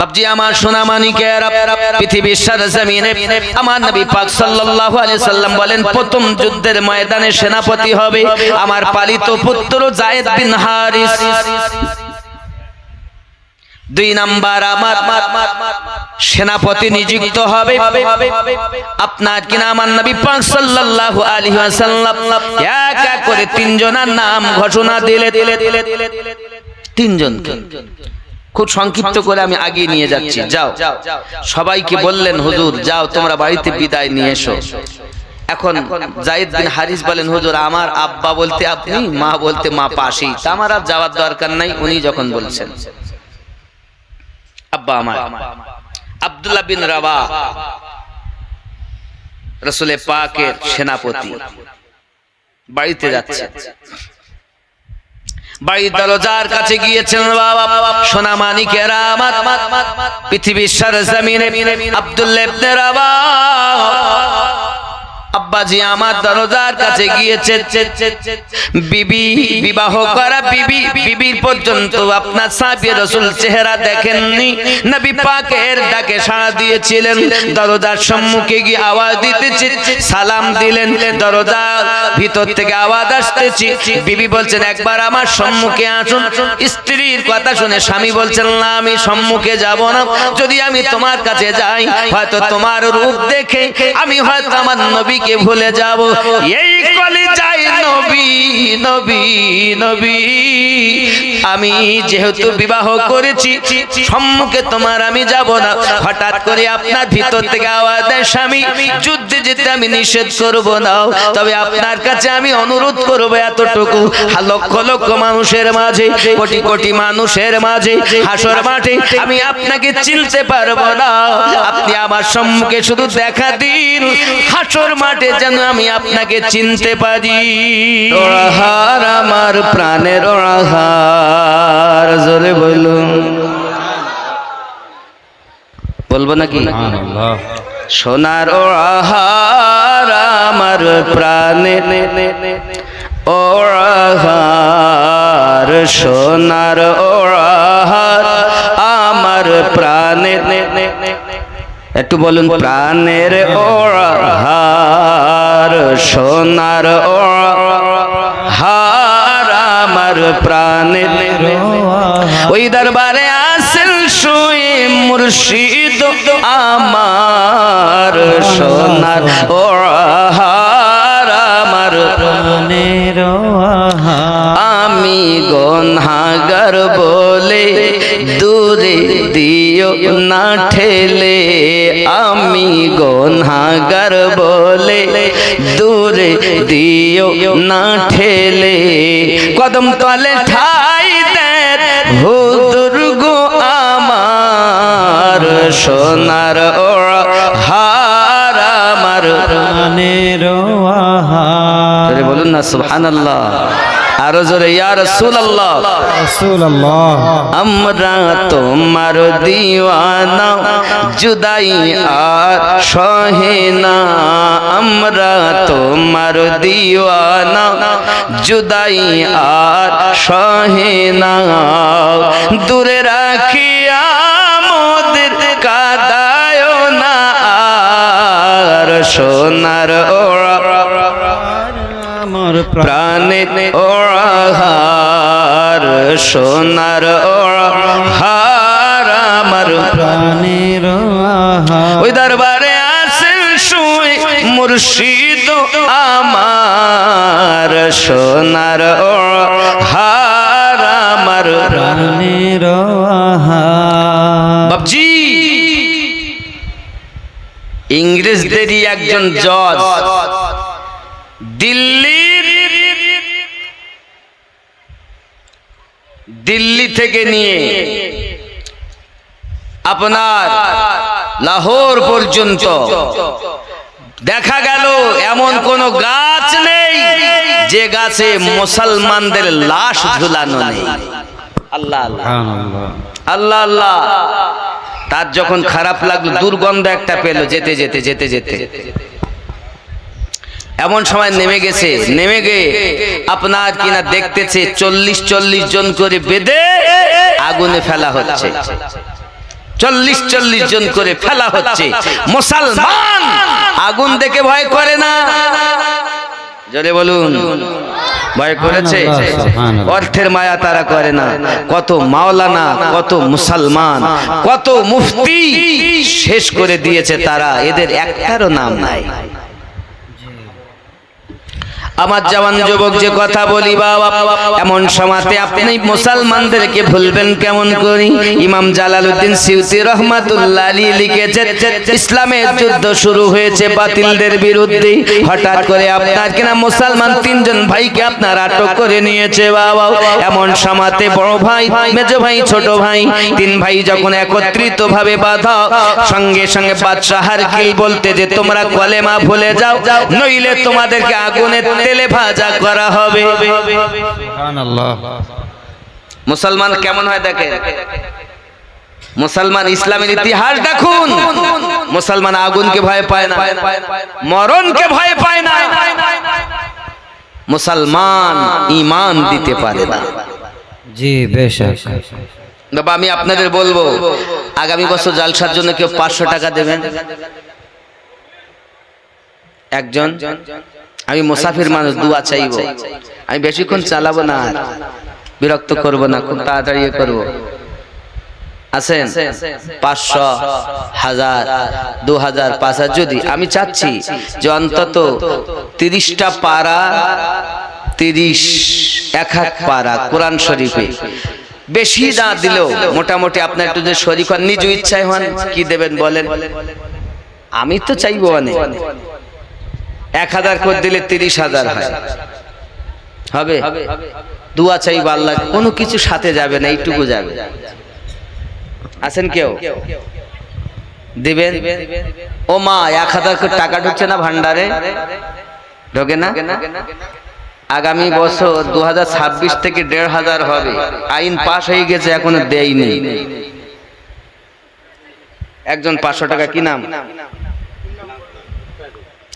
বাপজি আমার সোনা মানিকেরা, পৃথিবীর সরজমিনে আমার নবী পাক সাল্লাল্লাহু আলাইহি সাল্লাম বলেন প্রথম যুদ্ধের ময়দানে সেনাপতি হবে আমার পালিত পুত্র যায়েদ বিন হারিস। 2 নাম্বার আমার সেনাপতি নিযুক্ত হবে আপনার কিনা আমার নবী পাক সাল্লাল্লাহু আলাইহি ওয়াসাল্লাম এক এক করে 3 জনের নাম ঘোষণা দিলেন। 3 জনকে খুব সংক্ষিপ্ত করে আমি আগে নিয়ে যাচ্ছি। যাও সবাইকে বললেন হুজুর যাও তোমরা বাড়িতে বিদায় নিয়ে এসো। এখন যায়েদ বিন হারিস বলেন হুজুর আমার আব্বা বলতে আপনি, মা বলতে মা পাশেই, তা আমার আর যাওয়ার দরকার নাই। উনি যখন বলছেন আব্বা আমার আব্দুল্লাহ বিন রাবাহ রাসূল পাকের সেনাপতি বাড়িতে যাচ্ছে। বাড়ির দরজার কাছে গিয়েছেন বাবা সোনা মানিকেরা আমার পৃথিবীর সরজমিনে আব্দুল্লাহ ইবনে রাবাহ আব্বাজি আমার দরজার কাছে গিয়েছে। বিবি বিবাহ করা বিবির পর্যন্ত আপনার সাহাবী রাসূল চেহারা দেখেননি। নবী পাকের ডাকে সাড়া দিয়েছিলেন। দরজার সম্মুখে গিয়ে আওয়াজ দিতেছে, সালাম দিলেন। দরজার ভিতর থেকে আওয়াজ আসতেছে। বিবি বলছেন একবার আমার সম্মুখে আসুন। স্ত্রীর কথা শুনে স্বামী বলছেন না আমি সম্মুখে যাব না, যদি আমি তোমার কাছে যাই হয়তো তোমার রূপ দেখে আমি হয়তো আমার নবী কে ভুলে যাব। এই কলিজায় নবী নবী নবী আমি যেহেতু বিবাহ করেছি সম্মুখে তোমার আমি যাব না। হঠাৎ করে আপনার ভিতর থেকে আওয়াজ দেয় স্বামী যুদ্ধে যেতে আমি নিষেধ করব না, তবে আপনার কাছে আমি অনুরোধ করব এতটুকু, লক্ষ লক্ষ মানুষের মাঝে কোটি কোটি মানুষের মাঝে হাসর মাঠে আমি আপনাকে চিনতে পারবো না, আপনি আমার সম্মুখে শুধু দেখা দিন, হাসর মাঠে যেন আমি আপনাকে চিনতে পারি। ওরাহার আমার প্রাণের ওরাহার, জোরে বলুন, বলবো নাকি? সোনার ওরাহার আমার প্রাণের ওরাহার, সোনার ওরাহার আমার প্রাণের, একটু বলুন প্রাণের ওরাহার, সোনার ওরাহার আমার প্রাণের। ওই দরবারে আসেন শুয়ে মুর্শিদ আমার, সোনার ওরাহার আমার প্রাণের ওরাহার। আমি গুনাহগার বলে দূরে দিও না ঠেলে, আমি গুনাহগার বলে দূরে দিও না ঠেলে, কদম তলে ঠাই দেন হুজুর গো আমার, সোনার ওরাহার আমার প্রাণের ওরাহার। বলুন না সুবহানাল্লাহ, আরো জোরে ইয়া রাসূলুল্লাহ, রাসূলুল্লাহ। আমরা তোমার দিওয়ানা জুদাই আর সহে না, আমরা তোমার দিওয়ানা জুদাই আর সহে না, দূরে রাখিয়া মোদের কাদায় না আর, সোনার আমার প্রাণের ওরাহার, সোনার ওরাহার আমার প্রাণের ওরাহার। ওই দরবারে আসেন শুয়ে মুর্শিদ আমার, সোনার ওরাহার আমার প্রাণের ওরাহার। বাপজি ইংরেজদেরই একজন জজ দিল্লি থেকে নিয়ে আপনার লাহোর পর্যন্ত দেখা গেল এমন কোন গাছ নেই যে গাছে মুসলমানদের লাশ ঝুলানো নেই। আল্লাহ আল্লাহ আল্লাহ আল্লাহ। তার যখন খারাপ লাগলো, দুর্গন্ধ একটা পেল, যেতে যেতে যেতে যেতে এমন সময় নেমে গেছে, নেমে গিয়ে আপনার কিনা দেখতেছে 40-40 জন করে বেঁধে আগুনে ফেলা হচ্ছে। 40 জন করে ফেলা হচ্ছে। মুসলমান আগুন দেখে ভয় করে না, জোরে বলুন, ভয় করেছে? অর্থের মায়া তারা করে না। কত মাওলানা, কত মুসলমান, কত মুফতি শেষ করে দিয়েছে তারা, এদের একটারও নাম নাই। আমার জওয়ান যুবক যে কথা বলি বাবা, এমন সময়তে আপনি মুসলমানদেরকে ভুলবেন কেমন করি? ইমাম জালালউদ্দিন সিউতি রহমাতুল্লাহ আলাইহি লিখেছেন, ইসলামের যুদ্ধ শুরু হয়েছে বাতিলদের বিরুদ্ধে। হঠাৎ করে আপনার কিনা মুসলমান 3 জন ভাইকে আপনার আটক করে নিয়েছে বাবা। এমন সময়তে বড় ভাই, মেজো ভাই, ছোট ভাই, 3 ভাই যখন একত্রিত ভাবে বাধা, সঙ্গে সঙ্গে বাদশাহ হারকিল বলতে যে তোমরা কলেমা ভুলে যাও, নইলে তোমাদেরকে আগুনে তেলে ভাজা করা হবে। সুবহানাল্লাহ। মুসলমান কেমন হয় দেখেন, মুসলমান ইসলামের ইতিহাস দেখুন। মুসলমান আগুনকে ভয় পায় না, মরণকে ভয় পায় না। মুসলমান ঈমান দিতে পারে না। জি বেশক। বাবা আমি আপনাদের বলবো, আগামী বছর জালসার জন্য কেউ 500 টাকা দেবেন একজন। আমি মুসাফির মানুষ, দুয়া চাইবো। আমি বেশিক্ষণ চালাবো না, বিরক্ত করব না, খুব তাড়াতাড়ি করব। আছেন 500, 1000, 2000, 5000 যদি, আমি চাচ্ছি যে অন্তত 30টা পারা, 1 পারা কোরআন শরীফে, বেশি না দিলেও মোটামুটি আপনার একটু যে শরীফ হন, নিজ ইচ্ছায় হন, কি দেবেন বলেন? আমি তো চাইবো অনেক। 1000 করে দিলে 30,000 হয়, হবে? দুয়া চাইবো আল্লাহ, কোনো কিছু সাথে যাবে না, এইটুকু যাবে। আছেন কেউ দিবেন? ও মা, 1000 করে টাকা ঢুকছে না ভান্ডারে? ঢোকে না? আগামী বছর 2026 থেকে 1500 হবে। আইন পাশ হয়ে গেছে, এখনো দেয়নি। একজন 500 টাকা, কি নাম?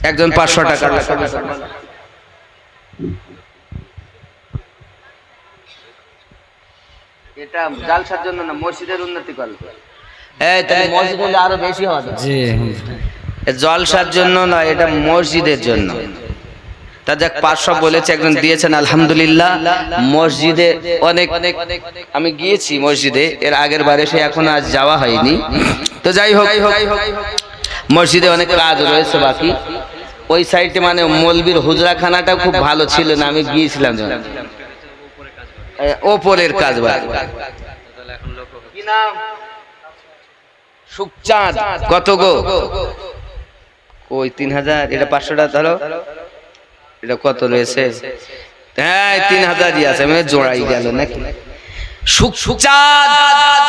একজন 500 টাকা। এটা জালসার জন্য না, মসজিদের উন্নতি করবে। এই তাহলে মসজিদ হলে আরো বেশি হবে। জি, জলসার জন্য না, এটা মসজিদের জন্য। তা যাক 500 বলেছে, একজন দিয়েছেন, আলহামদুলিল্লাহ। মসজিদে অনেক, আমি গিয়েছি মসজিদে এর আগের বারে, সে এখনো আজ যাওয়া হয়নি। তো যাই হোক, মসজিদে অনেক কাজ রয়েছে বাকি। ওই সাইডে মানে মৌলবীর হুজরাখানাটা খুব ভালো ছিল না, আমি গিয়েছিলাম যখন। ওপরের কাজ বাকি। কি নাম? সুখচাঁদ। কত গো? ওই 3000। এটা 500 টাকা ধরো, এটা কত রয়েছে? হ্যাঁ 3000ই আছে, মানে জোড়াই গেল নাকি? সুখচাঁদ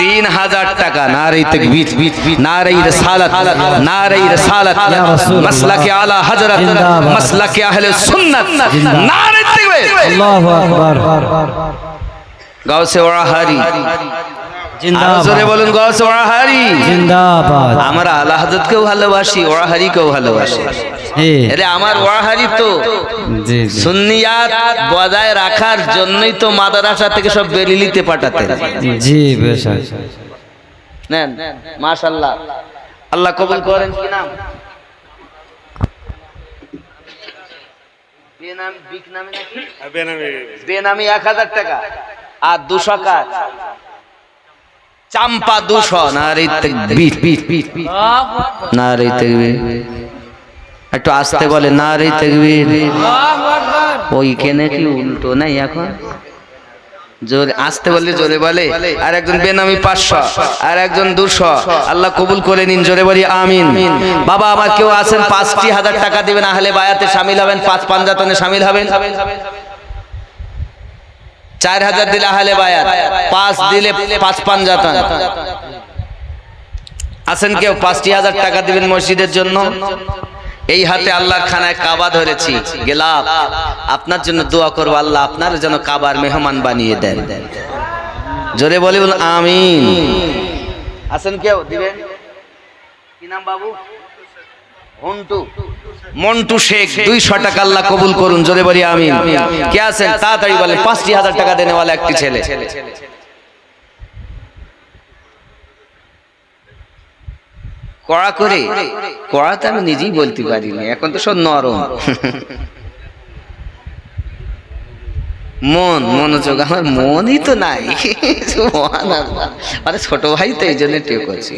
3000 টাকা। নারে তাকবীর, নারে রিসালাত, নারে রিসালাত, মাসলাকে আলা হযরত, মাসলাকে আহলে সুন্নাত, নারে তাকবীর, আল্লাহু আকবার। গাউসে ওয়াহারি জিন্দাবাদ। জোরে বলুন, গাউসে ওয়াহারি জিন্দাবাদ। আমরা আলা হযরতকেও ভালোবাসি, ওয়াহারিকেও ভালোবাসি। আরে আমার ওয়াহারি তো জি জি, সুন্নিয়াত বজায় রাখার জন্যই তো মাদ্রাসা থেকে সব বেরিলিতে পাঠাতেন। জি বেশক। নেন, মাশাআল্লাহ, আল্লাহ কবুল করেন। কি নাম? বেনামি, বিক নামে নাকি? বেনামি 1000 টাকা। আর 200 কাজ চাম্পা 200। নারে তাকবীর, নারে তাকবীর। একটু আস্তে বলে, নারে তাকবীর। ওইখানে কি উল্টো নাই এখন? জোরে আস্তে বললে জোরে বলে। আর একজন বেনামি 500, আর একজন 200। আল্লাহ কবুল করে নিন, জোরে বলি আমিন। বাবা আমার কেউ আছেন 5000 টাকা দিবেন, আহলে বায়াতে শামিল হবেন, 5 পাঞ্জাতনে শামিল হবেন। 4000 দিলে আহলে বায়াত, 5 দিলে 5 পাঞ্জাতন। আছেন কেউ? 5000 টাকা দিবেন মসজিদের জন্য। এই হাতে আল্লাহর খানায় কাবা ধরেছি, গেলাম আপনার জন্য দোয়া করব, আল্লাহ আপনার যেন কাবার মেহমান বানিয়ে দেন। জোরে বলুন আমিন। আছেন কেউ দিবেন? কি নাম বাবু? মন্টু, মন্টু শেখ 200 টাকা, আল্লাহ কবুল করুন, জোরে বলি আমিন। কে আছেন তাড়াতাড়ি বলেন? 5000 টাকা দেনেওয়ালা একটি ছেলে। কড়া করে, কড়া তো আমি নিজেই বলতে পারিনি, এখন তো সব নরম। মনোযোগ, আমার মনই তো নাই। আরে ছোট ভাই তো এই জন্য টেক করছি।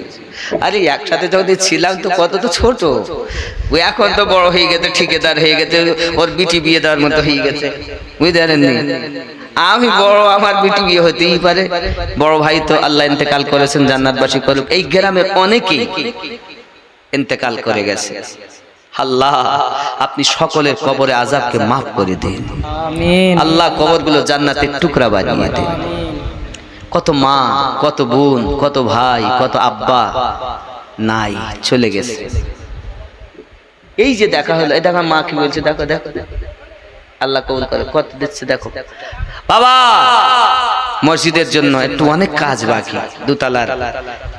আরে একসাথে যখন ছিলাম তো কত তো ছোট, ও এখন তো বড় হয়ে গেছে, ঠিকাদার হয়ে গেছে, ওর বিটি বিয়ে দেওয়ার মতো হয়ে গেছে, বুঝতে পারেননি? আমি বড়, আমার বিটি বিয়ে হতেই পারে। বড় ভাই তো আল্লাহ ইন্তেকাল করেছেন, জান্নাতবাসী করুক। এই গ্রামের অনেকেই ইন্তেকাল করে গেছে। আল্লাহ আপনি সকলের কবরে আযাবকে মাফ করে দিন। আমিন। আল্লাহ কবরগুলো জান্নাতের টুকরা বানিয়ে দিন। কত মা, কত বোন, কত ভাই, কত আব্বা নাই, চলে গেছে। এই যে দেখা হলো, এই দেখো মা কি বলছে, দেখো দেখো, আল্লাহ কবুল করে, কত দিচ্ছে দেখো। বাবা মসজিদের জন্য একটু অনেক কাজ বাকি, দুতলার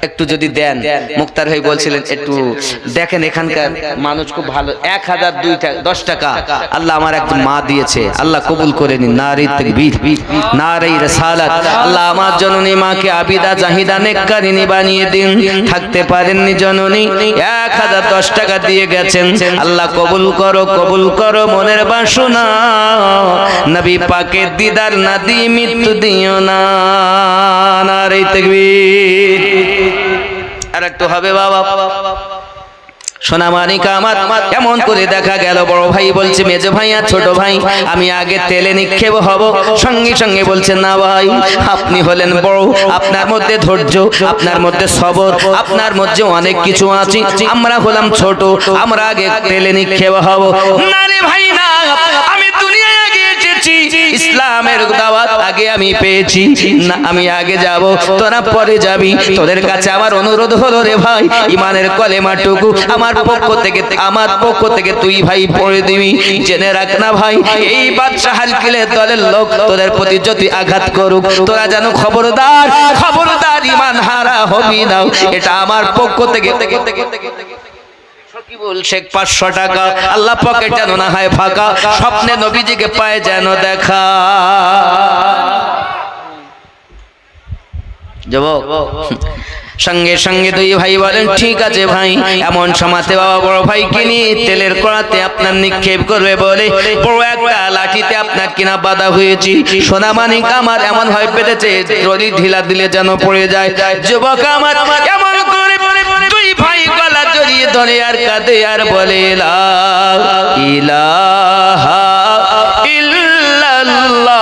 একটু যদি দেন। মুক্তার ভাই বলছিলেন একটু দেখেন, এখানকার মানুষ খুব ভালো। 1002 টাকা আল্লাহ আমার একজন মা দিয়েছে, আল্লাহ কবুল করে নিন। নারে তাকবীর, নারে রিসালাত। আল্লাহ আমার জননী মাকে আবিদা জাহিদা নেককারিনী বানিয়ে দিন। থাকতে পারেননি জননী, 1010 টাকা দিয়ে গেছেন। আল্লাহ কবুল করো, কবুল করো মনের বাসনা। নবী পাকের দিদার না দিয়ে মৃত্যু দিও না। নারে তাকবীর। আর একটু হবে বাবা। সোনামানিকা আমার এমন করে দেখা গেল, বড় ভাই বলছে মেজ ভাই আর ছোট ভাই আমি আগে তেলে নিক্ষেপ হব। সঙ্গে সঙ্গে বলছেন না ভাই, আপনি হলেন বড়, আপনার মধ্যে ধৈর্য, আপনার মধ্যে সবর, আপনার মধ্যে অনেক কিছু আছে। আমরা হলাম ছোট, আমরা আগে তেলে নিক্ষেপ হব। না রে ভাই না, আমি দুনিয়ায় আগে এসেছি, ইসলামের দাওয়াত আগে আমি পেয়েছি, না আমি আগে যাব, তোরা পরে যাবি। তোদের কাছে আমার অনুরোধ হলো রে ভাই, ইমানের কলেমাটুকু আমার পক্ষ থেকে তুই ভাই পড়ে দিবি। জেনে রাখ না ভাই, এই বাদশা হালকিলের দলের লোক তোদের প্রতি যদি আঘাত করুক, তোরা যেন খবরদার খবরদার ইমান হারা হবি না। এটা আমার পক্ষ থেকে। শেখ 500 টাকা, আল্লাহ পকেট যেন না হয় ফাঁকা, স্বপ্নে নবীজিকে পায় যেন দেখা। যুবক সঙ্গে সঙ্গে দুই ভাই বলেন ঠিক আছে ভাই। এমন সমাতে বাবা বড় ভাইকে নিয়ে তেলের কড়াতে আপনার নিক্ষেপ করবে বলে বড় একটা লাঠিতে আপনার কিনা বাধা হয়েছি। সোনামানিক আমার এমন ভয় পেতেছে, যদি ঢিলা দিলে যেন পড়ে যায়। যুবক আমার এমন করে দুই ভাই গলা জড়িয়ে ধরে আর কাঁদে আর বলে লা ইলাহা ইল্লাল্লাহু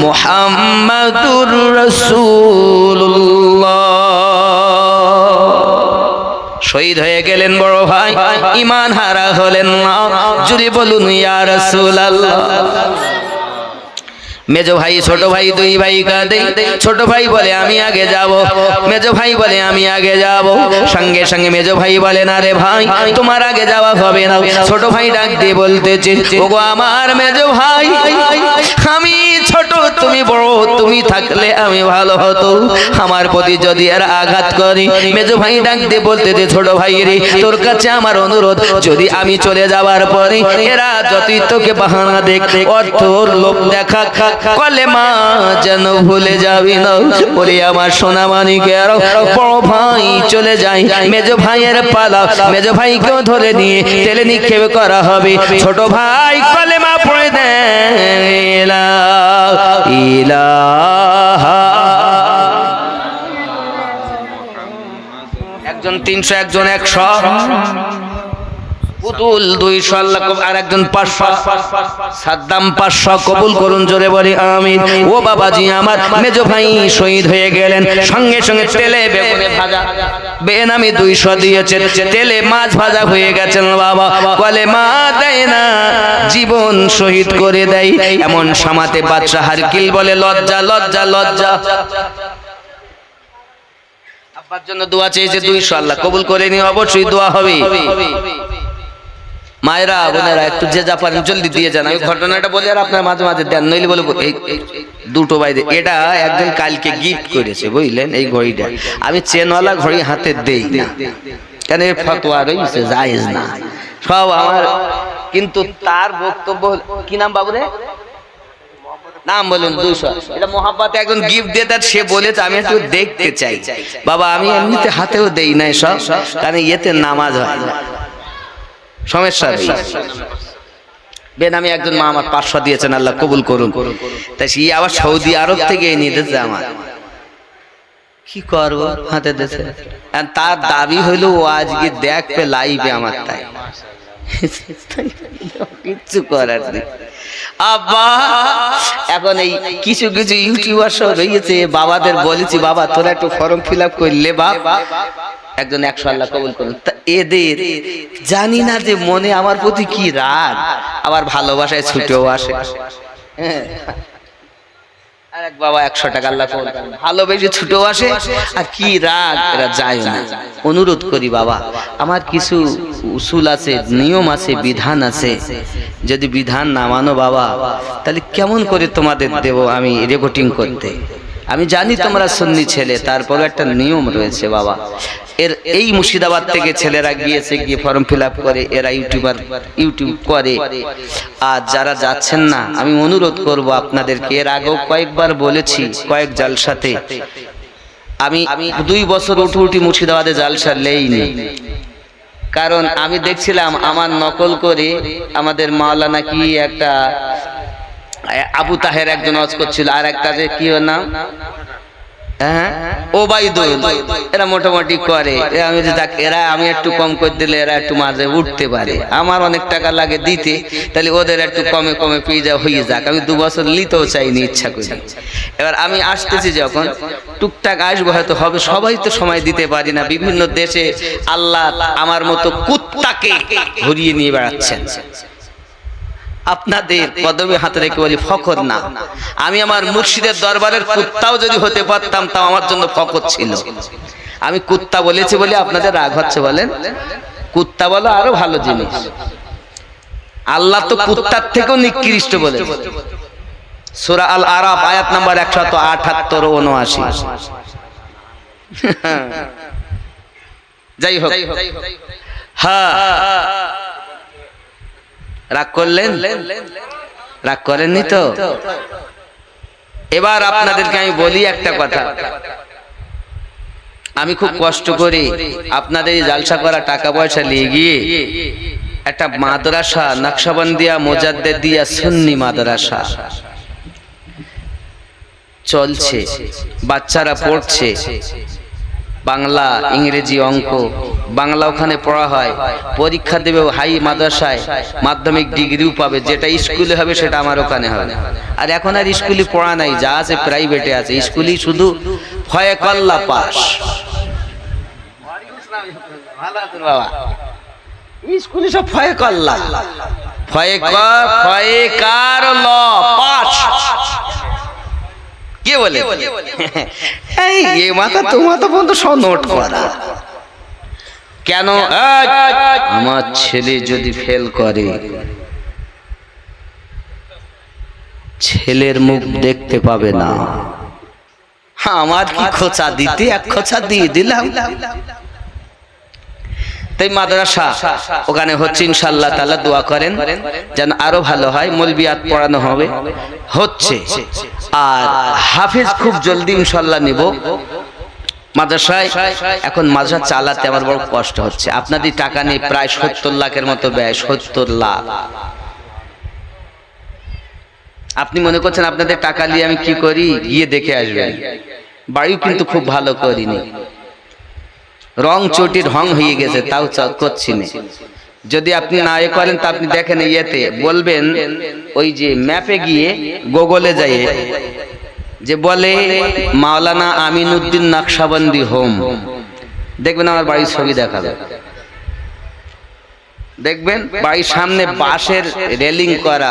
মুহাম্মাদুর রাসূলুল্লাহ। শহীদ হয়ে গেলেন বড় ভাই, ঈমান হারা হলেন না। জুড়ে বলুন ইয়া রাসূলুল্লাহ। মেজো ভাই ছোট ভাই দুই ভাই কাঁদে। ছোট ভাই বলে আমি আগে যাব, মেজো ভাই বলে আমি আগে যাব। সঙ্গে সঙ্গে মেজো ভাই বলে না রে ভাই, তোমার আগে যাওয়া হবে না। ছোট ভাই ডাক দিয়ে বলতেছে, ওগো আমার মেজো ভাই, আমি ছোট তুমি বড়, তুমি থাকলে আমি ভালো হতো। আমার প্রতি যদি এর আঘাত করি। মেজো ভাই ডাক দিয়ে বলতেছে, ছোট ভাই রে তোর কাছে আমার অনুরোধ, যদি আমি চলে যাওয়ার পরে এরা যতই তোকে বাহানা দেখ, অর্থর লোভ দেখা, কলেমা যেন ভুলে যাবি না। বলি আমার সোনামানিকের বড় ভাই চলে যায়, মেজো ভাইয়ের পালা। মেজো ভাইকেও ধরে নিয়ে তেলে নিক্ষেপ করা হবে। ছোট ভাই কলেমা পড়ে দেয় লা ইলাহা। একজন 300, একজন 100, পুতুল 200, আল্লাহ আর একজন 500, সাদ্দাম 500। কবুল করুন জোরে বলি আমিন। ও বাবাজি আমার মেজো ভাই শহীদ হয়ে গেলেন। সঙ্গে সঙ্গে তেলে বেগুনে ভাজা বেনামি 200 দিয়েছেন, তেলে মাছ ভাজা হয়ে গেছেন বাবা। কলেমা দেয় না, জীবন শহীদ করে দেয়। এমন সামাতে বাদশা হারকিল বলে লজ্জা লজ্জা লজ্জা। আব্বার জন্য দোয়া চেয়েছে 200, আল্লাহ কবুল করে নি, অবশ্যই দোয়া হবে। মায়েরা বোনেরা একটু যে যা পারেন জলদি দিয়ে যান। আমি ঘটনাটা বলি আর আপনার মাঝে মাঝে দেন, নইলে বলে এই দুটো বাইরে। এটা একজন কালকে গিফট করেছে বুঝলেন, এই ঘড়িটা। আমি চেনওয়ালা ঘড়ি হাতে দেই না, কেন এর ফতোয়া রয়েছে জায়েজ না সব আমার। কিন্তু তার বক্তব্য কি নাম বাবু রে? নাম বলুন 200। এটা মোহাব্বতে একজন গিফট দিয়ে তার, সে বলেছে আমি একটু দেখতে চাই। বাবা আমি এমনিতে হাতেও দেই না সব, কারণ এতে নামাজ হয় না, সমস্যা নেই। বেনামি একজন মা আমার 500 দিয়েছেন, আল্লাহ কবুল করুন। তাই সে আবার সৌদি আরব থেকে নিয়ে দিয়েছে আমার, কি করবো হাতে দেশে। তার দাবি হইলো ও আজকে দেখবে লাইভে আমার, তাই কিচ্ছু করার নেই। আব্বা এখন এই কিছু কিছু ইউটিউবার সব রয়েছে, বাবাদের বলেছি বাবা তোরা একটু ফর্ম ফিল আপ করলে, বাপ একজন 100 আল্লাহ কবুল করুন। তা এদের জানি না যে মনে আমার প্রতি কি রাগ, আবার ভালোবাসায় ছুটেও আসে। আরেক বাবা 100 টাকা আল্লাহ কবুল করুন, ভালোবেসে ছুটেও আসে, আর কি রাগ এরা যায় না। অনুরোধ করি বাবা, আমার কিছু উসুল আছে, নিয়ম আছে, বিধান আছে, যদি বিধান না মানো বাবা তাহলে কেমন করে তোমাদের দেব আমি রেকর্ডিং করতে। আমি জানি তোমরা সুন্নি ছেলে, তারপরে একটা নিয়ম রয়েছে বাবা। এই মুর্শিদাবাদ থেকে ছেলেরা গিয়েছে, গিয়ে ফর্ম ফিল আপ করে, এরা ইউটিউব করে। আর যারা যাচ্ছেন না আমি অনুরোধ করব আপনাদেরকে, এর আগেও কয়েকবার বলেছি কয়েক জালসাতে, আমি 2 বছর উঠি মুর্শিদাবাদে জালসা লেইনি, কারণ আমি দেখছিলাম আমার নকল করে আমাদের মাওলানা কি একটা আবু তাহের একজন ওয়াজ করছিল, আর একটা যে কি নাম, হ্যাঁ ওবাইদুল, এরা মোটামুটি করে। আমি যে এরা আমি একটু কম করে দিলে এরা একটু মাঝে উঠতে পারে, আমার অনেক টাকা লাগে দিতে, তাহলে ওদের একটু কমে কমে পেয়ে যা হয়ে যাক। আমি 2 বছর নিতেও চাইনি ইচ্ছা করি। এবার আমি আসতেছি যখন টুকটাক আসবো, হয়তো হবে, সবাই তো সময় দিতে পারি না, বিভিন্ন দেশে আল্লাহ আমার মতো কুত্তাকে ঘুরিয়ে নিয়ে বেড়াচ্ছেন। আপনাদের কদমে হাতে রেখে বলি ফখর না, আমি আমার মুর্শিদের দরবারের কুত্তাও যদি হতে পারতাম তাও আমার জন্য ফখর ছিল। আমি কুত্তা বলেছি বলে আপনাদের রাগ হচ্ছে বলেন? কুত্তা বলো আরো ভালো জিনিস, আল্লাহ তো কুত্তার থেকেও নিকৃষ্ট বলেছে। সূরা আল আরাফ আয়াত নাম্বার 178-79। যাই হোক, হ্যাঁ রাগ করলেন? রাগ করেননি তো? এবার আপনাদেরকে আমি বলি একটা কথা, আমি খুব কষ্ট করে আপনাদের জালসা করা টাকা পয়সা নিয়ে গিয়ে একটা মাদ্রাসা নকশবন্দিয়া মুজাদ্দিদিয়া সুন্নি মাদ্রাসা চলছে, বাচ্চারা পড়ছে, বাংলা ইংরেজি অঙ্ক, বাংলা ওখানে পড়া হয়, পরীক্ষা দেবে হাই মাদ্রাসায়, মাধ্যমিক ডিগ্রিও পাবে, যেটা স্কুলে হবে সেটা আমার ওখানে হবে। আর এখন আর স্কুলে পড়া নাই, যা আছে প্রাইভেটে আছে, স্কুলই শুধু ফয়কল্লা পাস। স্কুলে সব ফয়কল্লা, ফয়কার ল পাস। কে বলে এই মাথা তোমার তো বন্ধু সব নোট করা কেন? আমার ছেলে যদি ফেল করে, ছেলের মুখ দেখতে পাবে না, আমার কি খোঁচা দিতে, এক খোঁচা দিয়ে দিলাম। তাই মাদ্রাসা ওখানে হচ্ছে, ইনশাআল্লাহ তাআলা দোয়া করেন যেন আরো ভালো হয়, মলবিয়াত পড়ানো হবে, হচ্ছে। আর হাফেজ খুব জলদি ইনশাআল্লাহ নিব মাদ্রাসায়। এখন মাদ্রাসা চালাতে আমার বড় কষ্ট হচ্ছে, আপনাদের টাকা নিয়ে প্রায় 70 লাখের মতো ব্যয়, 70 লাখ। আপনি মনে করছেন আপনাদের টাকা নিয়ে আমি কি করি, গিয়ে দেখে আসবেন। বাড়িও কিন্তু খুব ভালো করিনি, রং চটির রং হয়ে গেছে, তাও করছি না। যদি আপনি না এ করেন তা আপনি দেখেন ইয়েতে বলবেন, ওই যে ম্যাপে গিয়ে গুগলে যাই যে বলে মাওলানা আমিনউদ্দিন নকশবন্দি হোম, দেখবেন আমার বাড়ির ছবি দেখাবে, দেখবেন বাড়ির সামনে বাঁশের রেলিং করা,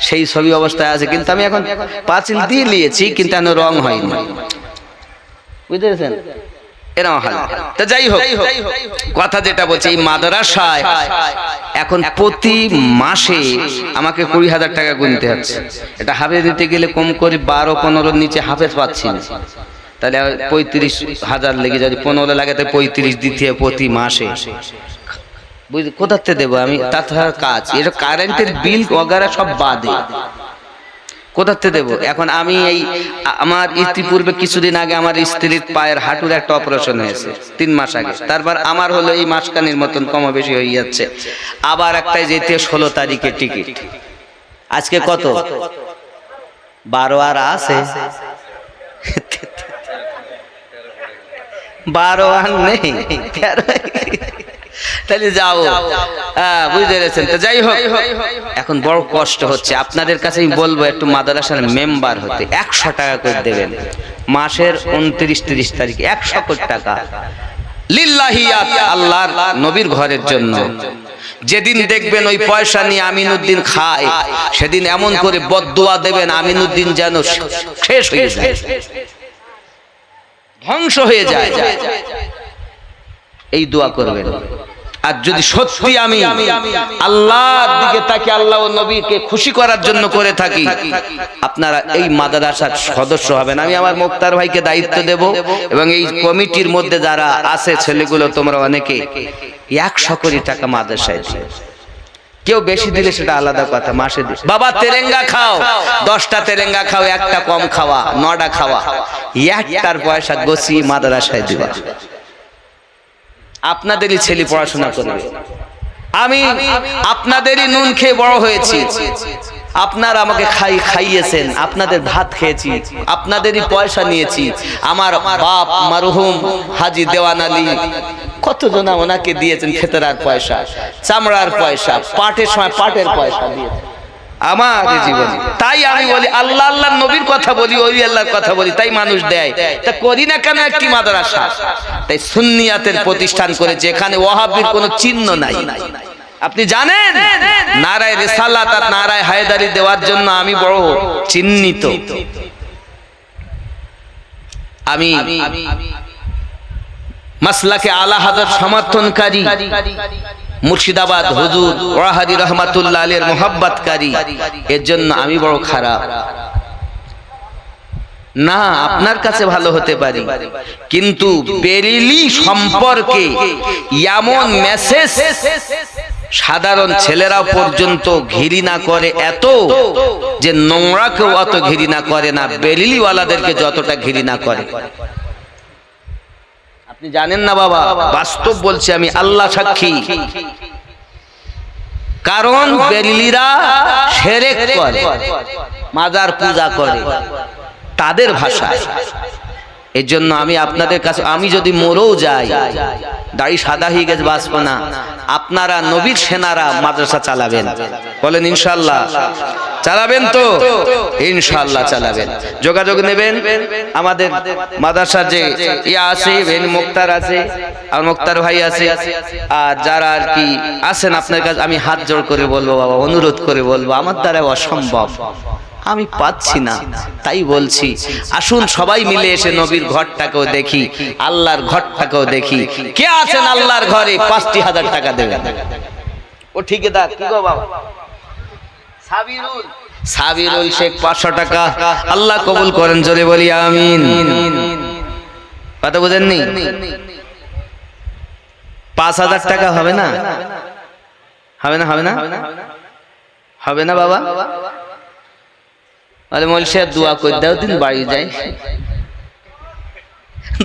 সেই ছবি অবস্থায় আছে। কিন্তু আমি এখন পাঁচিল দিয়ে নিয়েছি, কিন্তু এখন রং হয়নি, বুঝতে পেরেছেন? যাই হোক, কথা যেটা বলছি, এই মাদ্রাসায় এখন প্রতি মাসে আমাকে 20,000 টাকা গুনতে হচ্ছে। এটা হাফেজ দিতে গেলে কম করে 12-15 নিচে হাফেজ পাচ্ছি না, তাহলে 35,000 লেগে, যদি 15 লাগে তো 35 দিতে প্রতি মাসে। বুঝলি কোথাতে দেবো আমি? তাছাড়া কাজ, এটা কারেন্টের বিল वगैरह সব বাদে। কোথাতে দেব? এখন আমি এই আমার ইতিপূর্বে কিছুদিন আগে আমার স্ত্রীর পায়ের হাঁটুর একটা অপারেশন হয়েছে 3 মাস আগে, তারপর আমার হলো এই মাসখানির মতন কম বেশি হয়ে যাচ্ছে, আবার একটাই যেতে 16 তারিখে টিকিট। আজকে কত? 12 আর আছে 12 আর নেই 13 তাহলে যাও। বুঝতে পেরেছেন তো? যাই হোক, এখন বড় কষ্ট হচ্ছে। আপনাদের কাছে আমি বলবো একটু মাদ্রাসার মেম্বার হতে 100 টাকা করে দেবেন মাসের 29-30 তারিখে 100 কোটি টাকা লিল্লাহিয়াত, আল্লাহর নবীর ঘরের জন্য। যেদিন দেখবেন ওই পয়সা নিয়ে আমিনুদ্দিন খায়, সেদিন এমন করে বদদুয়া দেবেন আমিনুদ্দিন যেন শেষ হয়ে যায়, ধ্বংস হয়ে যায়। এই দোয়া করবেন। আর যদি সত্যি আমি আল্লাহর দিকে তাকে আল্লাহ ও নবীকে খুশি করার জন্য করে থাকি, আপনারা এই মাদ্রাসার সদস্য হবেন। আমি আমার মুক্তার ভাইকে দায়িত্ব দেব, এবং এই কমিটির মধ্যে যারা আছে ছেলেগুলো, তোমরা অনেকে 100 কোটি টাকা মাদ্রাসায় দিও। কেউ বেশি দিলে সেটা আলাদা কথা, মাসে দিস বাবা তেরেঙ্গা খাও, 10টা তেরেঙ্গা খাও, একটা কম খাওয়া, 9টা খাওয়া, একটার পয়সা গছিয়ে মাদ্রাসায় দিবা। আপনাদেরই ছেলে পড়াশোনা করবে। আমি আপনাদেরই নুন খেয়ে বড় হয়েছি, আপনারা আমাকে খাইয়েছেন, আপনাদের ভাত খেয়েছি, আপনাদেরই পয়সা নিয়েছি। আমার বাপ মারহুম হাজী দেওয়ান আলী কতজন ওনাকে দিয়েছেন খেতেরার পয়সা, চামড়ার পয়সা, পাটের সময় পাটের পয়সা দিয়েছেন আমার জীবনে। তাই আমি বলি আল্লাহ আল্লাহর নবীর কথা বলি, ওই আল্লাহর কথা বলি, তাই মানুষ দেয়। তা করি না কেন একটি মাদ্রাসা? তাই সুন্নিয়াতের প্রতিষ্ঠান করে, যেখানে ওয়াহাবির কোনো চিহ্ন নাই। আপনি জানেন নারায়ে রিসালাত আর নারায়ে হায়দারি দেওয়ার জন্য আমি বড় চিহ্নিত। আমি মাসলাকে আলা হযরত সমর্থনকারী, মুর্শিদাবাদ হুজুর ওয়াহাদি রহমাতুল্লাহ আলাইহির মুহাব্বতকারী, এর জন্য আমি বড় খারাপ না। আপনার কাছে ভালো হতে পারি, কিন্তু বেরেলি সম্পর্কে এমন মেসেজ সাধারণ ছেলেরা পর্যন্ত ঘৃণা করে, এত যে নোংরাকেও অত ঘৃণা করে না, বেরেলিওয়ালাদেরকে যতটা ঘৃণা করে। আপনি জানেন না বাবা, বাস্তব বলছি আমি, আল্লাহ সাক্ষী। কারণ বেরেলিরা শিরক করে, মাজার পূজা করে তাদের ভাষায়। এর জন্য আমি আপনাদের কাছে, আমি যদি মরেও যাই, দাড়ি সাদা হয়ে গেছে, বাঁচবো না, আপনারা নবীর সেনারা মাদ্রাসা চালাবেন, বলেন ইনশাআল্লাহ চালাবেন তো? ইনশাআল্লাহ চালাবেন। যোগাযোগ নেবেন আমাদের মাদ্রাসার যে ইয়া আছে, মুক্তার আছে, আর মুক্তার ভাই আছে, আর যারা আর কি আছেন আপনার কাছে আমি হাত জোড় করে বলবো বাবা, অনুরোধ করে বলবো, আমার দ্বারা অসম্ভব, আমি পাচ্ছি না, তাই বলছি আসুন সবাই মিলে এসে নবীর ঘরটাকেও দেখি, আল্লাহর ঘরটাকেও দেখি। কে আছেন আল্লাহর ঘরে 50,000 টাকা দেবেন? ও ঠিকাদার কি গো বাবা? সাবিরুল শেখ 500 টাকা। আল্লাহ কবুল করেন, জোরে বলি আমিন। কথা বুঝেননি? 5,000 টাকা হবে না? হবে না? হবে না? হবে না বাবা? আরে মৌলভী সাহেব দোয়া করে দাও, দিন বাড়ি যাই,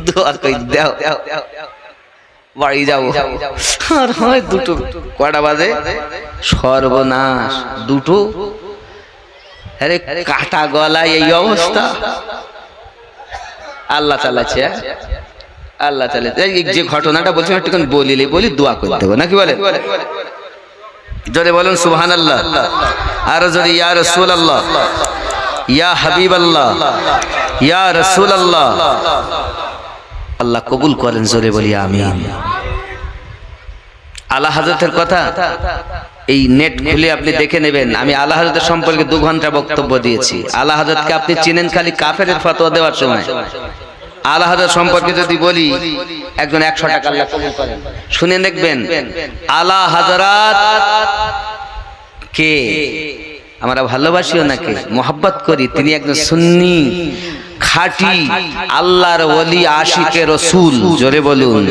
দোয়া করে দাও, বাড়ি যাবো। আর হয় দুটো, কটা বাজে? সর্বনাশ, দুটো। আরে কাটা গলায় এই অবস্থা, আল্লাহ চালাচ্ছে, আল্লাহ চালাচ্ছে। যে ঘটনাটা বলছি একটুখানি বলি, দোয়া করে দেবো নাকি বলে? জোরে বলুন সুবহানাল্লাহ, আরো জোরে ইয়া রাসূলুল্লাহ, ইয়া হাবিবাল্লাহ, ইয়া রাসূলুল্লাহ। আল্লাহ কবুল করেন, জোরে বলি আমিন। আলা হযরতের কথা এই নেট খুলে আপনি দেখে নেবেন। আমি আলা হযরতের সম্পর্কে 2 ঘন্টা বক্তব্য দিয়েছি। আলা হযরতকে আপনি চিনেন খালি কাফেরের ফতোয়া দেওয়ার সময়। আলা হযরত সম্পর্কে যদি বলি, একজন 100 টাকা আল্লাহ কবুল করেন, শুনে দেখবেন আলা হযরত কে আমরা ভালোবাসি, ওনাকে মোহাব্বত করি। তিনি একজন সুন্নি, খাঁটি আল্লাহর ওলি, আশিকে রাসূল, জোরে বলুন।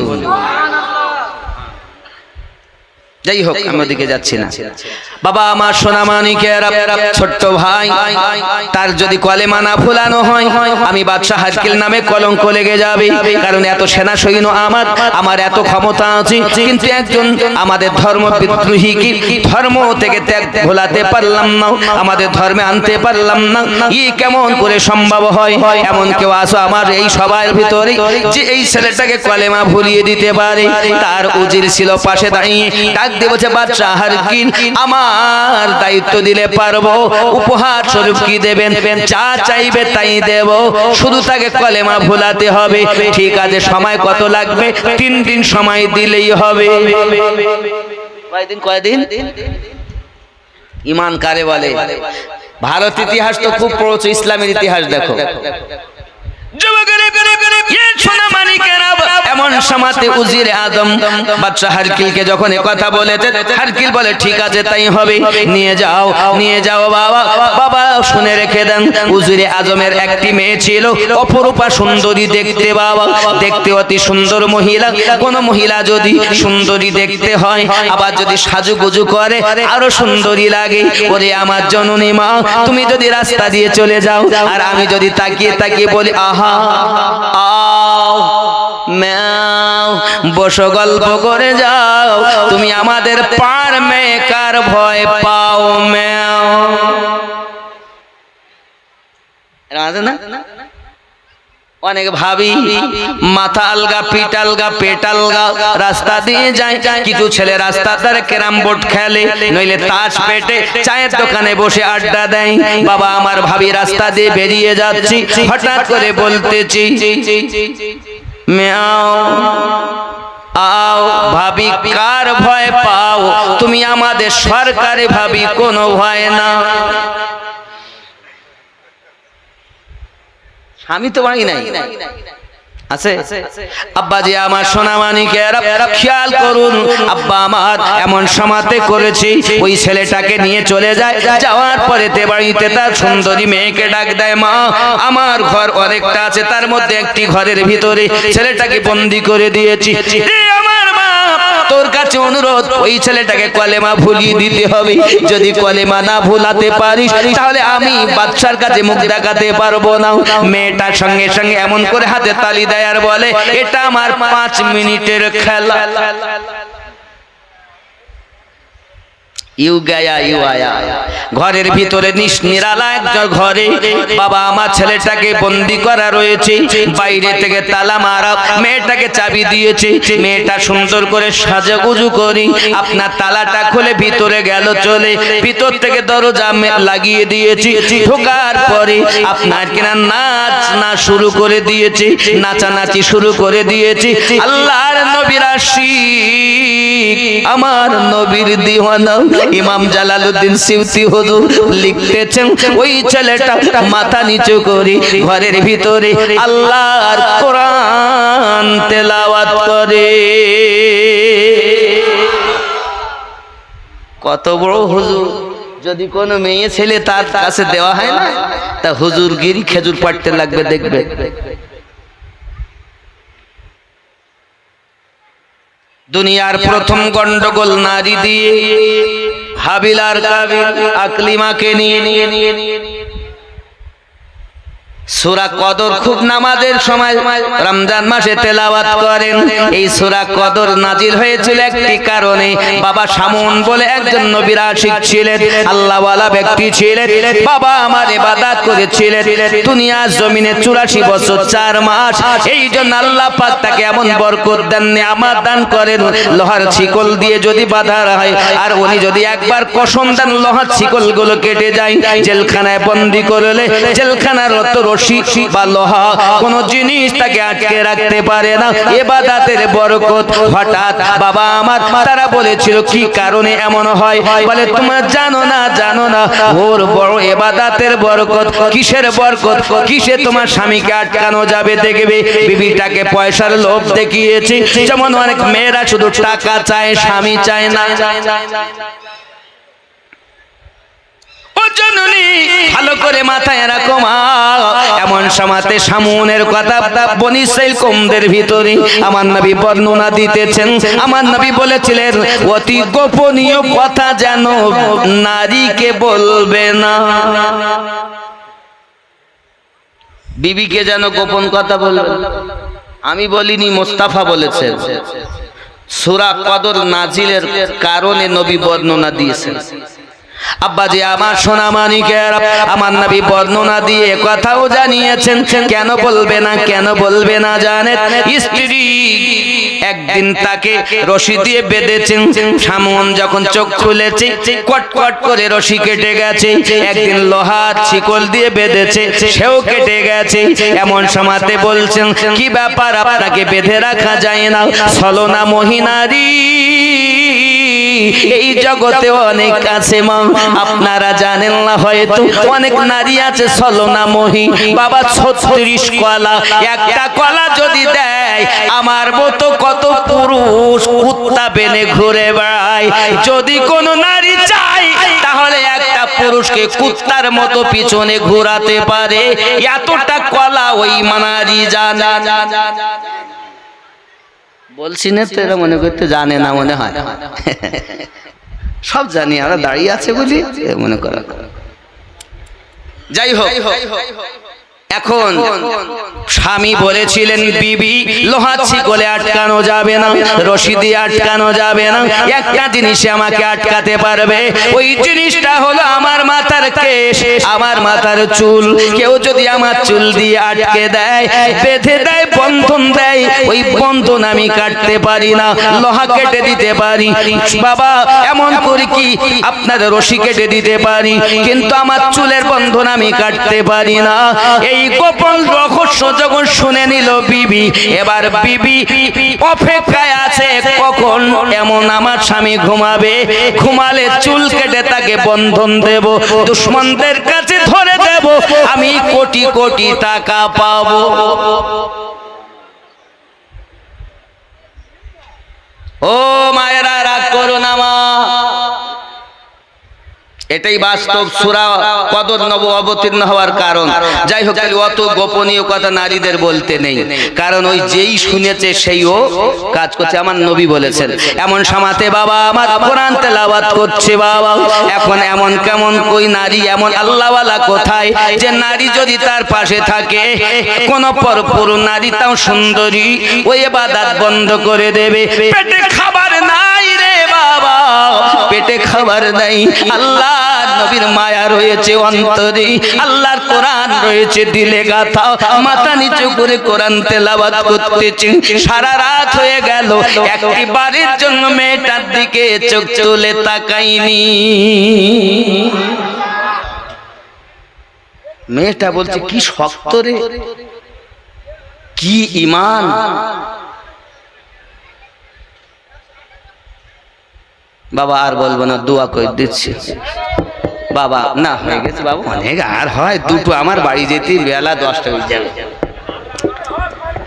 যাই হোক, আমি ওদিকে যাচ্ছি না। বাবা আমার সোনামানিকেরা, ছোট্ট ভাই, তার যদি কলেমা না ভুলানো হয়, আমি বাদশাহ হারকিল নামে কলঙ্ক লেগে যাবে। কারণ এত সেনা সৈন্য আমার এত ক্ষমতা আছে, কিন্তু একজন আমাদের ধর্ম বিদ্রোহী কি ধর্ম থেকে ত্যাগ ভোলাতে পারলাম না, আমাদের ধর্মে আনতে পারলাম না। ই কেমন করে সম্ভব হয়? এমন কেউ আসো আমার এই সবার ভিতরে যে এই ছেলেটাকে কলেমা ভুলিয়ে দিতে পারে? তার উজির ছিল পাশে দাঁড়িয়ে, ডাক দিয়ে বলছে, বাদশাহ হারকিল, আমার দায়িত্ব দিলে পারবো, উপহার স্বরূপ কি দেবেন? যা চাইবে তাই দেব, শুধু তাকে কলেমা ভুলাতে হবে। ঠিক আছে, সময় কত লাগবে? 3 দিন সময় দিলেই হবে। কয়দিন? ইমান কারে বলে? ভারত ইতিহাস তো খুব পড়ছো, ইসলামের ইতিহাস দেখো। এমন সমাতে উজিরে আজম বাদশাহ হারকিলকে যখন কথা বলেছে, হারকিল বলে ঠিক আছে তাই হবে, নিয়ে যাও বাবা। বাবা শুনে রেখে দেন, উজিরে আজমের একটি মেয়ে ছিল, অপরূপা সুন্দরী দেখতে। বাবা দেখতে অতি সুন্দর মহিলা। কোন মহিলা যদি সুন্দরী দেখতে হয়, আবার যদি সাজুগুজু করে আরো সুন্দরী লাগে। ওরে আমার জননী মা, তুমি যদি রাস্তা দিয়ে চলে যাও আর আমি যদি তাকিয়ে বলি আহা আও ম্যাও, বসো গল্প করে যাও, তুমি আমাদের পার মেকার ভয় পাও ম্যাও। না অনেক ভাবি মাথা আলগা, পিঠ আলগা, পেট আলগা, রাস্তা দিয়ে যায়। কিছু ছেলে রাস্তা ধারে ক্যারাম বোর্ড খেলে, নইলে তাস পেটে চায়ের দোকানে বসে আড্ডা দেয়। বাবা আমার ভাবি রাস্তা দিয়ে বেরিয়ে যাচ্ছি, হঠাৎ করে বলতেছি মিয়াও আও, ভাবি কার ভয় পাও? তুমি আমাদের সরকারে ভাবি, কোনো ভয় না। আমি তো বাড়ি নাই আছে। আব্বাজি আমার সোনামানিকেরা, খেয়াল করুন, আব্বা আমার এমন সমাতে করেছি, ওই ছেলেটাকে নিয়ে চলে যায়। যাওয়ার পরে তে বাড়িতে তার সুন্দরী মেয়েকে ডাক দেয়, মা আমার ঘর অনেকটা আছে, তার মধ্যে একটি ঘরের ভিতরে ছেলেটাকে বন্দি করে দিয়েছি। আমার মা, তোর কাছে অনুরোধ, ওই ছেলেটাকে কলেমা ভুলিয়ে দিতে হবে। যদি কলেমা না ভুলাতে পারিস, তাহলে আমি বাদশার কাছে মুখ দেখাতে পারবো না। মেয়েটার সঙ্গে সঙ্গে এমন করে হাতে তালি দেয় আর বলে, এটা আমার 5 মিনিটের খেলা। ইউ গায়া ইউ আয়া। ঘরের ভিতরে নিরালা একটা ঘরে বাবা আমার ছেলেটাকে বন্দি করা রয়েছে, বাইরে থেকে তালা মারা। মেয়েটাকে চাবি দিয়েছে, মেয়েটা সুন্দর করে সাজাগুজু করি আপনার তালাটা খুলে ভিতরে গেল চলে। ভিতর থেকে দরজা লাগিয়ে দিয়েছি। ঢোকার পরে আপনার কিনা নাচনা শুরু করে দিয়েছে, নাচানাচি শুরু করে দিয়েছি। আল্লাহর নবীর আশিক, আমার নবীর দিওয়ানা ইমাম জালালউদ্দিন সিউতি হুজুর লিখতেছেন, ওই ছেলেটা মাথা নিচু করে ঘরের ভিতরে আল্লাহর কোরআন তেলাওয়াত করে। কত বড় হুজুর! যদি কোনো মেয়ে ছেলে তার কাছে দেওয়া হয় না, তা হুজুরগিরি খেজুর পাড়তে লাগবে, দেখবে। দুনিয়ার প্রথম গন্ডগোল নারী দিয়ে, হাবিল আর কাবিল আকলিমাকে নিয়ে। সূরা কদর খুব নামাজের সময় রমজান মাসে তেলাওয়াত করেন। এই সূরা কদর নাজিল হয়েছিল একটি কারণে। বাবা শামুন বলে একজন নবীর আশিক ছিলেন, আল্লাহওয়ালা ব্যক্তি ছিলেন। বাবা আমার ইবাদত করেছিলেন দুনিয়ার জমিনে 84 বছর 4 মাস। এই জন্য আল্লাহ পাক তাকে এমন বরকত দেন, নিয়ামত দান করেন। লোহার শিকল দিয়ে যদি বাঁধা হয়, আর উনি যদি একবার কসম দেন লোহার শিকলগুলো কেটে যায়, জেলখানায় বন্দী করলে জেলখানার রশি বা লোহা কোন জিনিস তাকে আটকে রাখতে পারে না। ইবাদতের বরকত। হঠাৎ বাবা আমার তারা বলেছিল কি কারণে এমন হয়? বলে তোমরা জানো না ওর বড় ইবাদতের বরকত। কিসের বরকত? কিসে তোমার স্বামীকে আটকানো যাবে দেখবে। বিবিটাকে পয়সার লোভ দেখিয়েছে। যেমন অনেক মেয়েরা শুধু টাকা চায়, স্বামী চায় না। জননী ভালো করে মাথায় রাখো মা। এমন সমাতে সামনের কথা বনি ইসরাইল কওমদের ভিতরে আমার নবী বর্ণনা দিতেছেন। আমার নবী বলেছিলেন অতি গোপনীয় কথা যেন নারীকে বলবে না। বিবিকে যেন গোপন কথা বলবে। আমি বলিনি, মোস্তাফা বলেছেন। সূরা কদর নাজিলের কারণে নবী বর্ণনা দিয়েছেন। আব্বাজি আমার সোনা মানিকের, আমার নবী বর্ণনা দিয়ে কথাও জানিয়েছেন কেন বলবে না, কেন বলবে না জানেন? স্ত্রী একদিন তাকে রশি দিয়ে বেঁধেছেন, সামন যখন চোখ খুলেছে কটকট করে রশি কেটে গেছে। একদিন লোহার শিকল দিয়ে বেঁধেছে, সেও কেটে গেছে। এমন সময়তে বলছেন কি ব্যাপার, আপনাকে বেঁধে রাখা যায় না? ছলনা মহিনারী এই জগতে অনেক আছে মা, আপনারা জানেন না হয়তো। অনেক নারী আছে ছলনাময়ী। বাবা 36 কলা, একটা কলা যদি দেয় আমার মতো কত পুরুষ কুত্তা বেনে ঘুরে বেড়ায়। যদি কোনো নারী চায় তাহলে একটা পুরুষকে কুত্তার মতো পিছনে ঘোরাতে পারে। এতটা কলা ওই নারী জানে। বলছি না তো, এরা মনে করতে জানে না মনে হয়। সব জানি, আমরা দাঁড়িয়ে আছে বলি মনে করা। যাই হোক, এখন স্বামী বলেছিলেন বিবি লোহার শিকলে আটকানো যাবে না, রশি দিয়ে আটকানো যাবে না। একটা জিনিসে আমাকে আটকাতে পারবে, ওই জিনিসটা হলো আমার মাথার কেশ, আমার মাথার চুল। কেউ যদি আমার চুল দিয়ে আটকে দেয়, বেঁধে দেয়, বন্ধন দেয়, ওই বন্ধন আমি কাটতে পারি না, লোহা কেটে দিতে পারি। বাবা এমন করি কি আপনার রশি কেটে দিতে পারি, কিন্তু আমার চুলের বন্ধন আমি কাটতে পারি না। এই গোপন রহস্য যখন শুনে নিল বিবি, এবার বিবি অপেক্ষায় আছে কখন এমন আমার স্বামী ঘুমাবে। ঘুমালে চুল কেটে তাকে বন্ধন দেব, দুশ্মনদের কাছে ধরে দেব, আমি কোটি কোটি টাকা পাবো। ও মায়েরা রাগ করো না মা, এটাই বাস্তব। সূরা কদর নব অবতীর্ণ হওয়ার কারণ। যাই হোক, অত গোপনীয় কথা নারীদের বলতে নেই, কারণ ওই যেই শুনেছে সেইও কাজ করছে। আমার নবী বলেছেন এমন সমাতে বাবা আমার কোরআন তেলাওয়াত করছে। বাবা এখন এমন কেমন কই নারী, এমন আল্লাহওয়ালা কোথায় যে নারী যদি তার পাশে থাকে, কোন পরপুর নারী তাও সুন্দরী, ওই ইবাদত বন্ধ করে দেবে। পেটে খাবার নাই রে বাবা, পেটে খাবার নাই। আল্লাহ নবীর মায়া রয়েছে অন্তরে, আল্লাহর কোরআন রয়েছে দিলে গাথা, মাথা নিচু করে কোরআন তেলাওয়াত করতেছি। সারা রাত হয়ে গেল, একটি বারের জন্য মেয়েটার দিকে চোখ তুলে তাকাইনি। মেয়েটা বলছে কি শক্ত রে, কি ঈমান। বাবা আর বলবো না, দোয়া করে দিচ্ছি। বাবা না হয়ে গেছে বাবা, অনেক আর হয় দুটো, আমার বাড়ি যেতে বেলা 10টা হয়ে যাবে।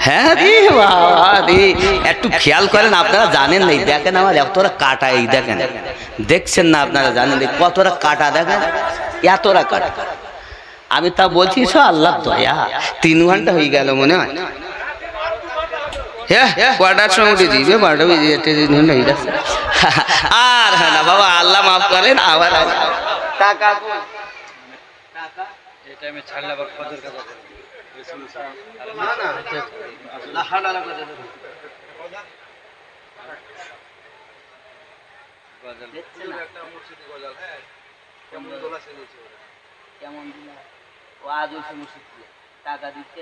হ্যাঁ রে বাবা রে, একটু খেয়াল করেন, আপনারা জানেন না, দেখেন আমার এতটা কাটা, এই দেখেন, দেখছেন না আপনারা জানেন কতটা কাটা, দেখেন এতটা কাটা। আমি তা বলছি সব আল্লাহ দয়া, 3 ঘন্টা হয়ে গেল মনে হয়। হ্যাঁ কটার সময় উঠে দিবে, 12টা বেজে হয়ে গেছে। আর হ্যাঁ না বাবা, আল্লাহ মাফ করেন। আবার টাকা টাকা দিচ্ছে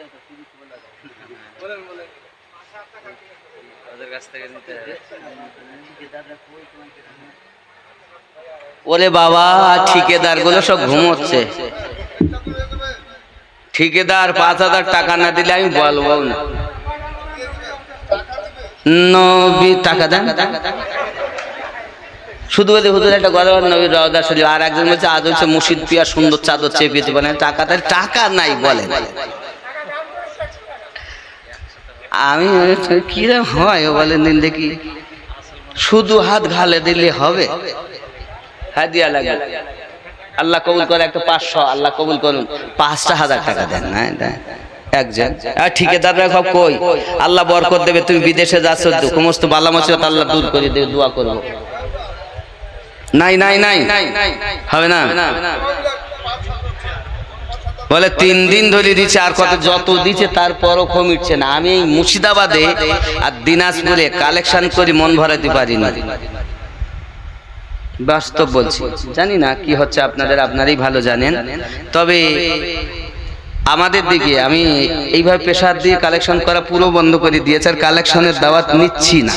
ওদের কাছ থেকে নিতে হবে। ওরে বাবা, ঠিকাদার গুলো সব ঘুমোচ্ছে। ঠিকাদার 5,000 টাকা না দিলে আমি বলবো না। নবী টাকা দেন, শুধু বলে হুজুর একটা গলার নবীর রওজা শরীফ, আর একজন বলছে আজ হচ্ছে মুর্শিদ পিয়া সুন্দর চাদর চেপে দিতে পারেন। টাকা নাই বলেন। আমি কিরম হয় ও বলেন দিন দেখি, শুধু হাত ঘালে দিলে হবে? হাদিয়া লাগে আল্লাহ কবুল করে, একটা 500 আল্লাহ কবুল করুন, 5,000 টাকা দেন। হ্যাঁ দেন একজন। আর ঠিকাদাররা সব কই, আল্লাহ বরকত দেবে, তুমি বিদেশে যাচ্ছ, সমস্ত বালা মুসিবত আল্লাহ দূর করে দেবে, দোয়া করবো। নাই নাই নাই হবে না, বলে 3 দিন ধরে দিচ্ছে, আর কত যত দিচ্ছে তারপরও কমিটছে না। আমি এই মুর্শিদাবাদে আর দিনাজপুরে কালেকশন করি, মন ভরাতে পারি না, বাস্তব বলছি। জানি না কি হচ্ছে আপনাদের, আপনারাই ভালো জানেন। তবে আমাদের দিকে আমি এইভাবে প্রেসার দিয়ে কালেকশন করা পুরো বন্ধ করে দিয়েছে, আর কালেকশনের দাওয়াত নিচ্ছি না।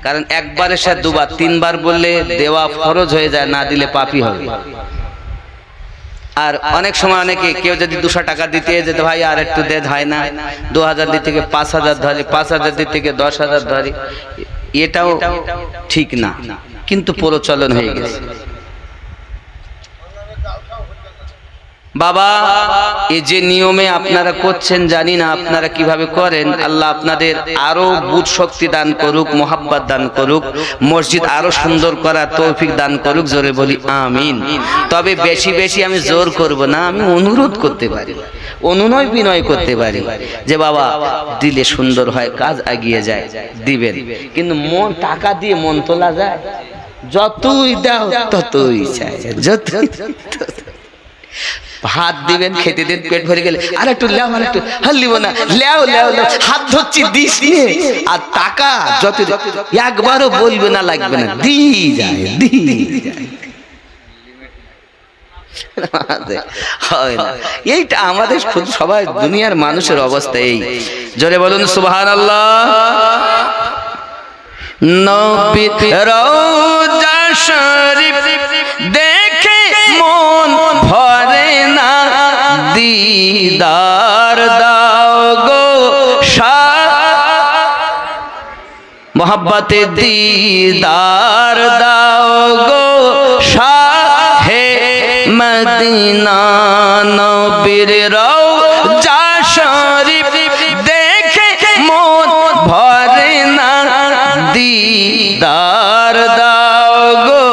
কারণ একবারের সাথে 2বার 3বার বললে দেওয়া ফরজ হয়ে যায়, না দিলে পাপই হবে। আর অনেক সময় অনেকে কেউ যদি 200 টাকা দিতে যেতে, ভাই আর একটু দে, হয় না, 2000 দিতে থেকে 5000 ধরে, 5000 দিতে থেকে 10,000 ধরে, এটাও ঠিক না, কিন্তু প্রচলন হয়ে গেছে। বাবা এই যে নিয়মে আপনারা করছেন, জানি না আপনারা কিভাবে করেন, আল্লাহ আপনাদের আরো বুঝ শক্তি দান করুক, মোহাব্বত দান করুক, মসজিদ আরো সুন্দর করার তৌফিক দান করুক, জোরে বলি আমিন। তবে বেশি বেশি আমি জোর করব না, আমি অনুরোধ করতে পারি, অনুনয় বিনয় করতে পারি যে বাবা দিলে সুন্দর হয়, কাজ এগিয়ে যায়, দিবেন। কিন্তু মন টাকা দিয়ে মন তোলা যায়? যতই দাও ততই চাই, যতই হাত দিবেন, খেতে দেন, পেট ভরে গেলে আর একটু লেও, আর একটু হাল্লিব না, লেও লেও লেও, হাত ধরছি দিস নিয়ে, আর টাকা যত একবারও বলবে না, লাগবে না, দি যায়, দি যায়। এইটা আমাদের সবাই দুনিয়ার মানুষের অবস্থা এই। জোরে বলুন সুবহানাল্লাহ। নবীর রওজা শরীফ দেখে মন ভরে না, দিদার দাও গো মোহাব্বতে, দিদার দাও গো শাহে মদিনা। নবীর রওজা শরীফ দেখে মন ভরে না, দিদার দাও গো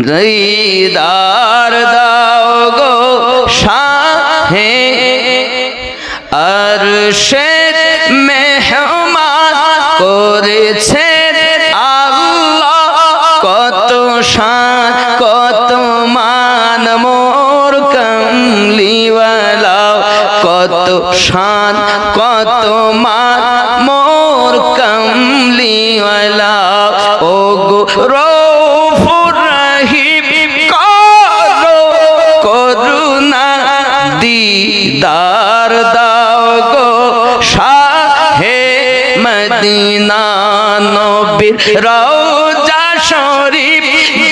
দিদার দাও গো শাহে আরশের মেহমান করেছে আল্লাহ, কত শান কত মান মোর কামলিওয়ালা, কত শান কত মান মোর কামলিওয়ালা। ও গো রউফুর রহিম করো করুণা, দিদার দাও গো শাহে মদিনা। নবীর রওজা শরীফ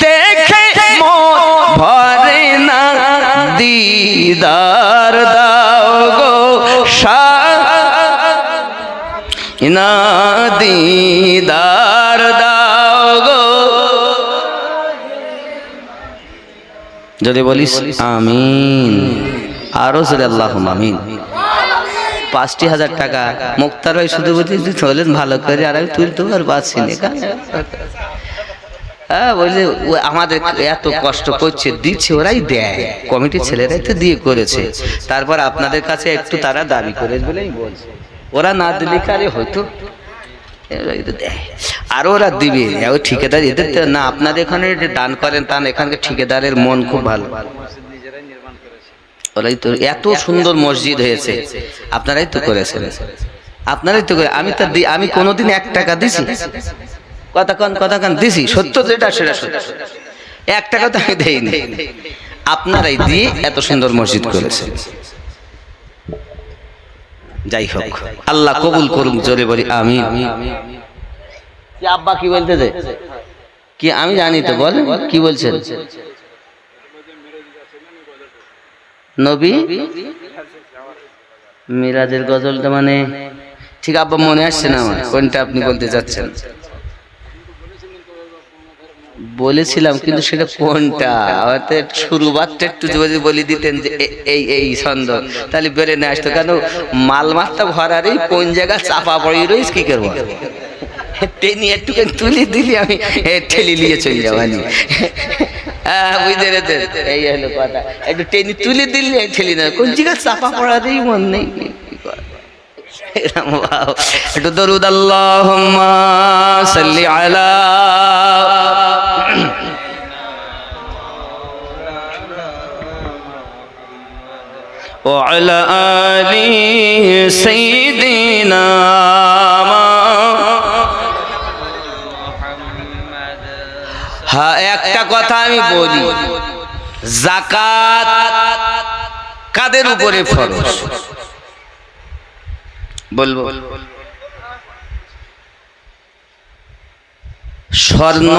দেখে মন ভরে না, দিদার দাও গো শাহিনা, দিদার দাও গো। যদি বলিস আমিন, আরো জোরে আল্লাহুম্মা আমিন। 5,000 টাকা মুক্তার ভাই শুধু বলতে চলেন ভালো করে, আর আমি তুলতে আর পারছি না। হ্যাঁ বলছে আমাদের এত কষ্ট করছে, দিচ্ছে, ওরাই দেয়, কমিটির ছেলেরাই তো দিয়ে করেছে, তারপর আপনাদের কাছে একটু তারা দাবি করে বলেই বলছে, ওরা না দিলে কারে হয়তো আরো ওরা দিবে। ওই ঠিকাদার এদের না, আপনাদের এখানে দান করেন, তান এখানকার ঠিকাদারের মন খুব ভালো, ওরাই তো এত সুন্দর মসজিদ হয়েছে, আপনারাই তো করেছেন, আপনারাই তো করে। আমি তো আমি কোনোদিন 1 টাকা দিছি? কতক্ষণ দিছি? সত্য যেটা সেটা সত্য, 1 টাকা তো আমি দেইনি, আপনারাই দিয়ে এত সুন্দর মসজিদ করেছে। যাই হোক, আল্লাহ কবুল করুন, জোরে বলি আমিন। কি আব্বা কি বলতেছে কি আমি জানি তো, বল কি বলছেন? নবী মিরাজের গজলটা মানে ঠিক আব্বা মনে আসছে না আমার, কোনটা আপনি বলতে চাচ্ছেন? বলেছিলাম কিন্তু সেটা কোনটা, হয়তো শুরুবাতটা একটু যদি বলে দিতেন যে এই এই ছন্দ, তাহলে বেড়ে নিয়ে আসতো। কেন মাল মাত্রা ভরারই কোন জায়গা চাপা পড়ে রয়েছে, কি করবো? টেনে একটুখানি তুলে দিলি আমি ঠেলি নিয়ে চলে যাবানি। বুঝতে পেরেছেন? এই হলো কথা, একটু টেনে তুলে দিলি ঠেলি না, কোন জায়গায় চাপা পড়াতেই মন নেই। একটু দরুদ আল্লাহুম্মা সাল্লি আলা وعلى آل سيدنا হ্যাঁ, একটা কথা আমি বলি, যাকাত কাদের উপরে ফরজ বলবো? স্বর্ণ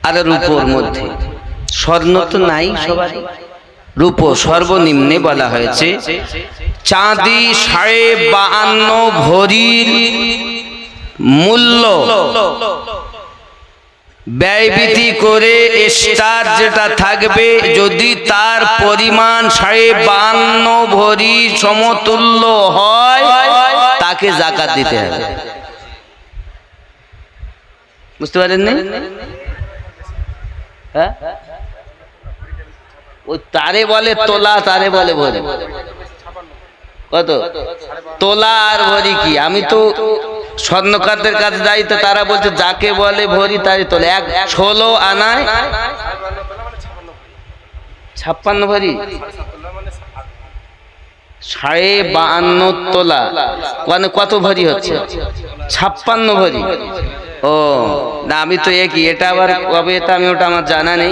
আর রূপোর মধ্যে, স্বর্ণ তো নাই সবার, রূপো সর্বনিম্নে বলা হয়েছে চাঁদি 52 ভরির মূল্য ব্যয়বৃত্তি করে স্টার যেটা থাকবে, যদি তার পরিমাণ 52 ভরি সমতুল্য হয় তাকে যাকাত দিতে হবে। বুঝতে পারেন না? হ্যাঁ, ও তারে বলে তোলা, তারে বলে ভরি। কত তোলা আর ভরি কি? আমি তো স্বর্ণকারদের কাছে যাই, তো তারা বলছে যাকে বলে ভরি তারই তোলা। 16 আনায় 56 ভরি, 52.5 তোলা মানে কত ভরি হচ্ছে? 56 ভরি। ও না, আমি তো একই, এটা আবার কবে, এটা আমি ওটা আমার জানা নেই।